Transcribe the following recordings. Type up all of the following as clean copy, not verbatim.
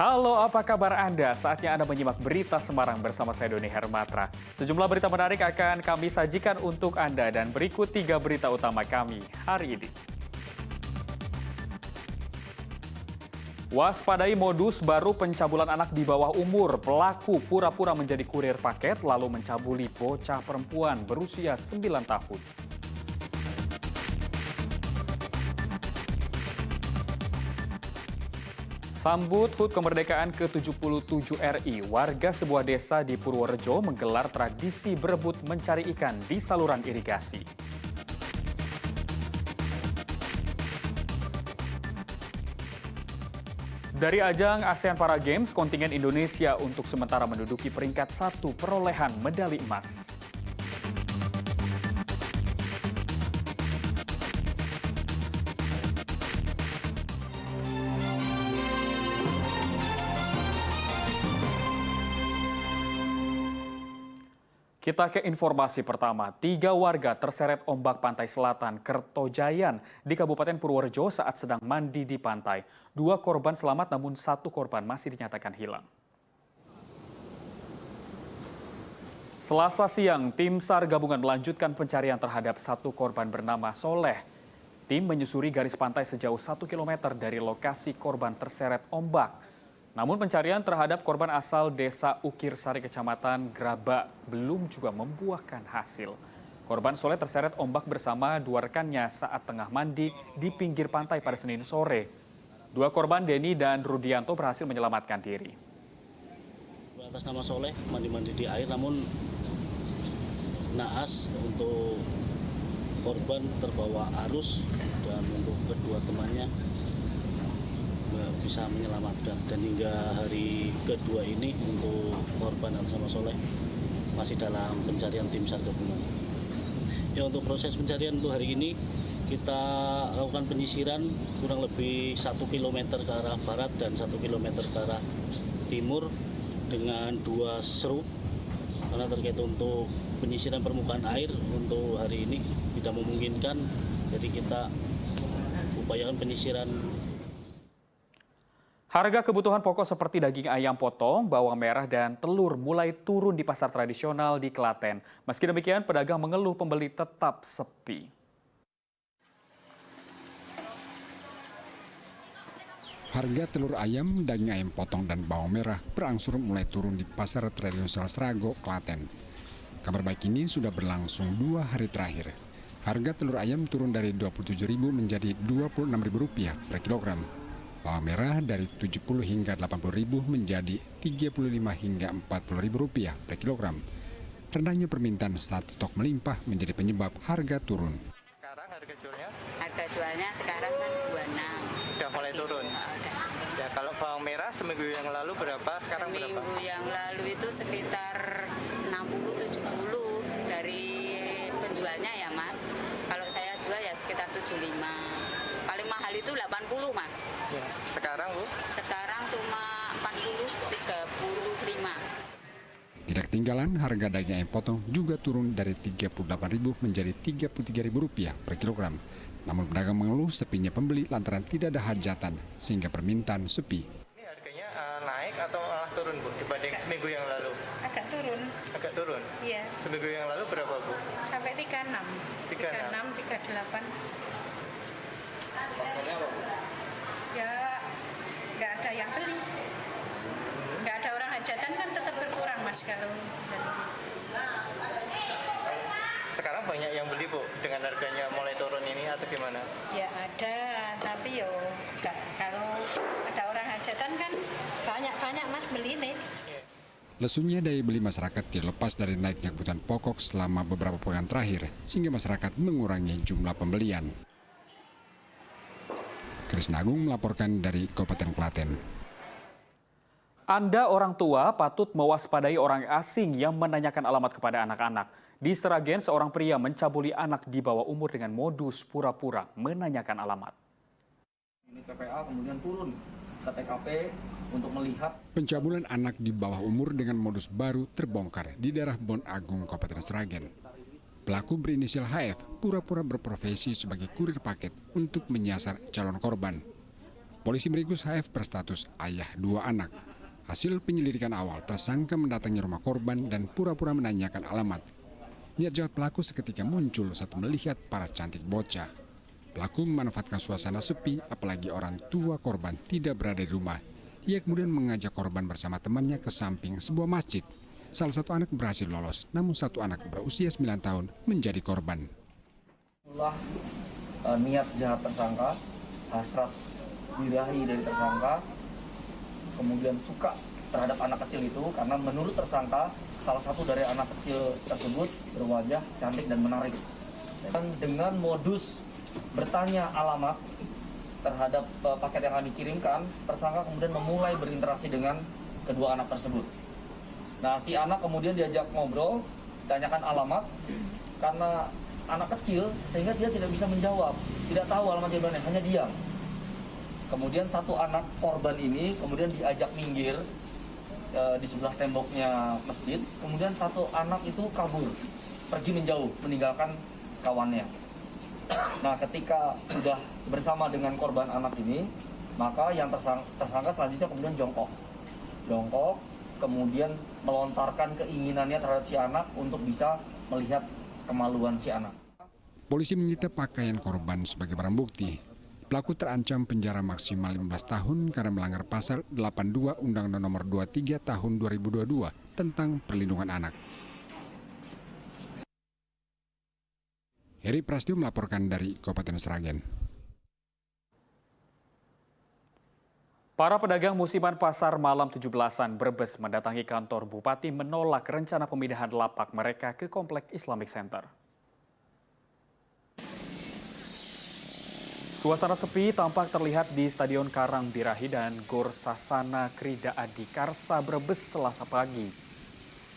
Halo, apa kabar Anda? Saatnya Anda menyimak berita Semarang bersama saya Doni Hermatra. Sejumlah berita menarik akan kami sajikan untuk Anda dan berikut 3 berita utama kami hari ini. Waspadai modus baru pencabulan anak di bawah umur. Pelaku pura-pura menjadi kurir paket lalu mencabuli bocah perempuan berusia 9 tahun. Sambut HUT kemerdekaan ke-77 RI, warga sebuah desa di Purworejo menggelar tradisi berebut mencari ikan di saluran irigasi. Dari ajang ASEAN Para Games, kontingen Indonesia untuk sementara menduduki peringkat 1 perolehan medali emas. Kita ke informasi pertama. 3 warga terseret ombak pantai selatan Kertojayan di Kabupaten Purworejo saat sedang mandi di pantai. 2 korban selamat namun 1 korban masih dinyatakan hilang. Selasa siang, tim SAR gabungan melanjutkan pencarian terhadap 1 korban bernama Soleh. Tim menyusuri garis pantai sejauh 1 km dari lokasi korban terseret ombak. Namun pencarian terhadap korban asal desa Ukirsari Kecamatan Grabak belum juga membuahkan hasil. Korban Soleh terseret ombak bersama 2 rekannya saat tengah mandi di pinggir pantai pada Senin sore. 2 korban Denny dan Rudianto berhasil menyelamatkan diri. Atas nama Soleh mandi-mandi di air namun naas untuk korban terbawa arus dan untuk kedua temannya bisa menyelamatkan, dan hingga hari kedua ini untuk korban atas nama Soleh masih dalam pencarian tim SAR gabungan. Ya, untuk proses pencarian untuk hari ini kita lakukan penyisiran kurang lebih 1 km ke arah barat dan 1 km ke arah timur dengan 2 seru karena terkait untuk penyisiran permukaan air untuk hari ini tidak memungkinkan, jadi kita upayakan penyisiran. Harga kebutuhan pokok seperti daging ayam potong, bawang merah, dan telur mulai turun di pasar tradisional di Klaten. Meski demikian, pedagang mengeluh pembeli tetap sepi. Harga telur ayam, daging ayam potong, dan bawang merah berangsur mulai turun di pasar tradisional Srago, Klaten. Kabar baik ini sudah berlangsung 2 hari terakhir. Harga telur ayam turun dari Rp27.000 menjadi Rp26.000 per kilogram. Bawang merah dari Rp70 hingga Rp80.000 menjadi Rp35 hingga Rp40.000 per kilogram. Rendahnya permintaan saat stok melimpah menjadi penyebab harga turun. Sekarang harga jualnya? Harga jualnya sekarang kan 26. Udah mulai turun? Udah. Ya, kalau bawang merah seminggu yang lalu berapa? Sekarang berapa? Seminggu yang lalu itu sekitar 60-70 dari penjualnya ya Mas. Kalau saya jual ya sekitar 75. Paling mahal itu 80 Mas. Ya. Sekarang Bu? Sekarang cuma 40-35. Tidak ketinggalan, harga daging ayam potong juga turun dari Rp38.000 menjadi Rp33.000 per kilogram. Namun pedagang mengeluh sepinya pembeli lantaran tidak ada hajatan sehingga permintaan sepi. Ini harganya naik atau turun Bu dibanding seminggu yang lalu? Agak turun. Agak turun? Iya. Seminggu yang lalu berapa Bu? Sampai 36. 36, 38. Faktornya apa Bu? Ya, nggak ada yang beli. Nggak ada orang hajatan kan tetap berkurang Mas kalau Sekarang banyak yang beli Bu dengan harganya mulai turun ini atau gimana? ya ada, tapi yo nggak, kalau ada orang hajatan kan banyak Mas beli nih. Lesunya daya beli masyarakat tidak lepas dari naiknya kebutuhan pokok selama beberapa pekan terakhir, sehingga masyarakat mengurangi jumlah pembelian. Krisna Agung melaporkan dari Kabupaten Klaten. Anda orang tua patut mewaspadai orang asing yang menanyakan alamat kepada anak-anak. Di Sragen, seorang pria mencabuli anak di bawah umur dengan modus pura-pura menanyakan alamat. Ini PPA kemudian turun ke TKP untuk melihat. Pencabulan anak di bawah umur dengan modus baru terbongkar di daerah Bon Agung, Kabupaten Sragen. Pelaku berinisial HF pura-pura berprofesi sebagai kurir paket untuk menyasar calon korban. Polisi meringkus HF berstatus ayah 2 anak. Hasil penyelidikan awal, tersangka mendatangi rumah korban dan pura-pura menanyakan alamat. Niat jahat pelaku seketika muncul saat melihat para cantik bocah. Pelaku memanfaatkan suasana sepi, apalagi orang tua korban tidak berada di rumah. Ia kemudian mengajak korban bersama temannya ke samping sebuah masjid. Salah satu anak berhasil lolos, namun satu anak berusia 9 tahun menjadi korban. Itulah niat jahat tersangka, hasrat birahi dari tersangka, kemudian suka terhadap anak kecil itu karena menurut tersangka salah satu dari anak kecil tersebut berwajah cantik dan menarik. Dan dengan modus bertanya alamat terhadap paket yang akan dikirimkan, tersangka kemudian memulai berinteraksi dengan kedua anak tersebut. Nah, si anak kemudian diajak ngobrol, ditanyakan alamat, karena anak kecil sehingga dia tidak bisa menjawab, tidak tahu alamatnya di mana, hanya diam. Kemudian satu anak korban ini kemudian diajak minggir di sebelah temboknya masjid. Kemudian satu anak itu kabur, pergi menjauh, meninggalkan kawannya. Nah, ketika sudah bersama dengan korban anak ini, maka yang tersangka selanjutnya kemudian jongkok, kemudian melontarkan keinginannya terhadap si anak untuk bisa melihat kemaluan si anak. Polisi menyita pakaian korban sebagai barang bukti. Pelaku terancam penjara maksimal 15 tahun karena melanggar pasal 82 Undang-Undang Nomor 23 Tahun 2022 tentang perlindungan anak. Heri Prasetyo melaporkan dari Kabupaten Sragen. Para pedagang musiman pasar malam 17-an Brebes mendatangi kantor Bupati menolak rencana pemindahan lapak mereka ke Komplek Islamic Center. Suasana sepi tampak terlihat di Stadion Karang Birahi dan Gor Sasana Krida Adi Karsa Brebes Selasa pagi.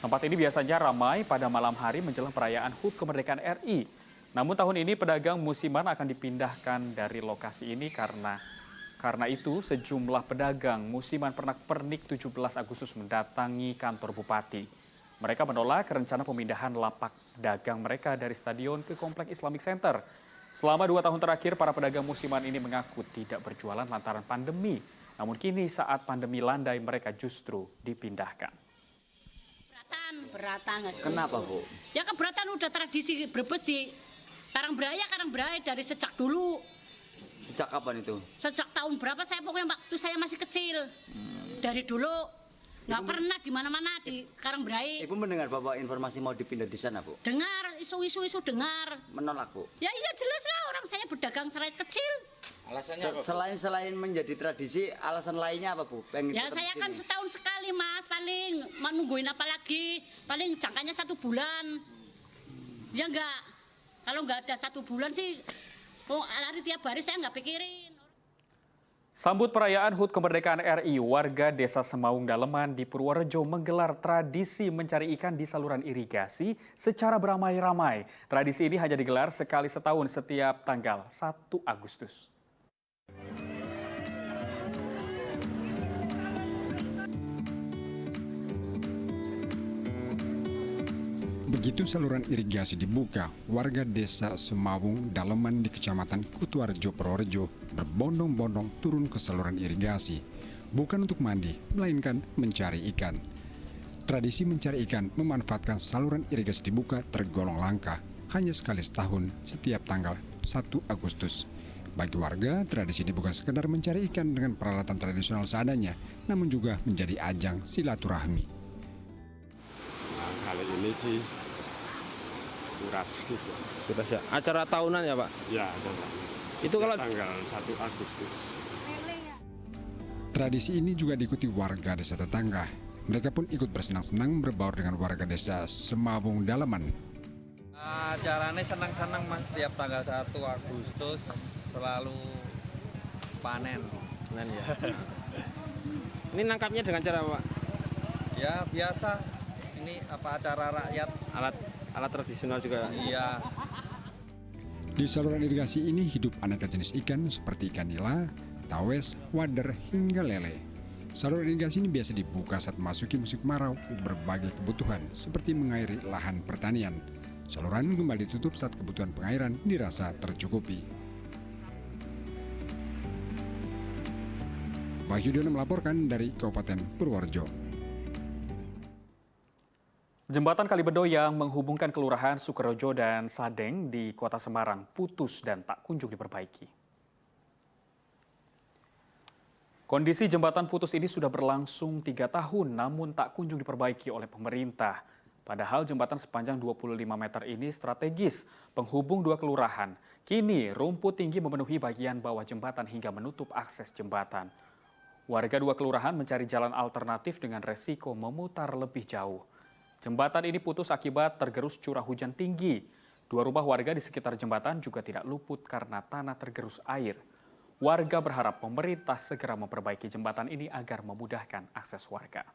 Tempat ini biasanya ramai pada malam hari menjelang perayaan HUT Kemerdekaan RI. Namun tahun ini pedagang musiman akan dipindahkan dari lokasi ini karena itu sejumlah pedagang musiman pernak-pernik 17 Agustus mendatangi kantor Bupati. Mereka menolak rencana pemindahan lapak dagang mereka dari stadion ke Komplek Islamic Center. Selama 2 tahun terakhir, para pedagang musiman ini mengaku tidak berjualan lantaran pandemi. Namun kini saat pandemi landai, mereka justru dipindahkan. Beratan. Kenapa, Bu? Ya keberatan, udah tradisi Brebes di Karangbraya dari sejak dulu. Sejak kapan itu? Sejak tahun berapa saya pokoknya waktu saya masih kecil. Dari dulu. Nggak pernah di mana-mana di Karangbraya. Ibu mendengar bahwa informasi mau dipindah di sana, Bu? Dengar, isu-isu dengar. Menolak, Bu? Ya iya jelas lah, orang saya berdagang serai kecil. Alasannya apa, Bu? Selain menjadi tradisi, alasan lainnya apa, Bu? Pengen ya saya kan setahun sekali, Mas, paling menungguin apa lagi? Paling jangkanya 1 bulan. Ya enggak. Kalau nggak ada 1 bulan sih, lari tiap hari saya nggak pikirin. Sambut perayaan HUT Kemerdekaan RI, warga Desa Semaung Daleman di Purworejo menggelar tradisi mencari ikan di saluran irigasi secara beramai-ramai. Tradisi ini hanya digelar sekali setahun setiap tanggal 1 Agustus. Begitu saluran irigasi dibuka, warga Desa Semaung Daleman di Kecamatan Kutuarjo, Purworejo berbondong-bondong turun ke saluran irigasi. Bukan untuk mandi, melainkan mencari ikan. Tradisi mencari ikan memanfaatkan saluran irigasi dibuka tergolong langka, hanya sekali setahun setiap tanggal 1 Agustus. Bagi warga, tradisi ini bukan sekedar mencari ikan dengan peralatan tradisional seadanya, namun juga menjadi ajang silaturahmi. Nah, kali ini sih kuras gitu. Kuras ya. Acara tahunan ya, Pak? Ya, acara. Itu kalau tanggal 1 Agustus. Tradisi ini juga diikuti warga desa tetangga. Mereka pun ikut bersenang-senang berbaur dengan warga Desa Semaung Daleman. Acaranya senang-senang, Mas, setiap tanggal 1 Agustus selalu panen. Panen ya. Ini nangkapnya dengan cara apa, Pak? Ya biasa. Ini apa acara rakyat? Alat tradisional juga. Iya. Di saluran irigasi ini hidup aneka jenis ikan seperti ikan nila, tawes, wader, hingga lele. Saluran irigasi ini biasa dibuka saat memasuki musim kemarau untuk berbagai kebutuhan seperti mengairi lahan pertanian. Saluran kembali ditutup saat kebutuhan pengairan dirasa tercukupi. Wahyudana melaporkan dari Kabupaten Purworejo. Jembatan Kalibedo yang menghubungkan Kelurahan Sukorejo dan Sadeng di Kota Semarang putus dan tak kunjung diperbaiki. Kondisi jembatan putus ini sudah berlangsung 3 tahun namun tak kunjung diperbaiki oleh pemerintah. Padahal jembatan sepanjang 25 meter ini strategis penghubung 2 kelurahan. Kini rumput tinggi memenuhi bagian bawah jembatan hingga menutup akses jembatan. Warga 2 kelurahan mencari jalan alternatif dengan resiko memutar lebih jauh. Jembatan ini putus akibat tergerus curah hujan tinggi. 2 rumah warga di sekitar jembatan juga tidak luput karena tanah tergerus air. Warga berharap pemerintah segera memperbaiki jembatan ini agar memudahkan akses warga.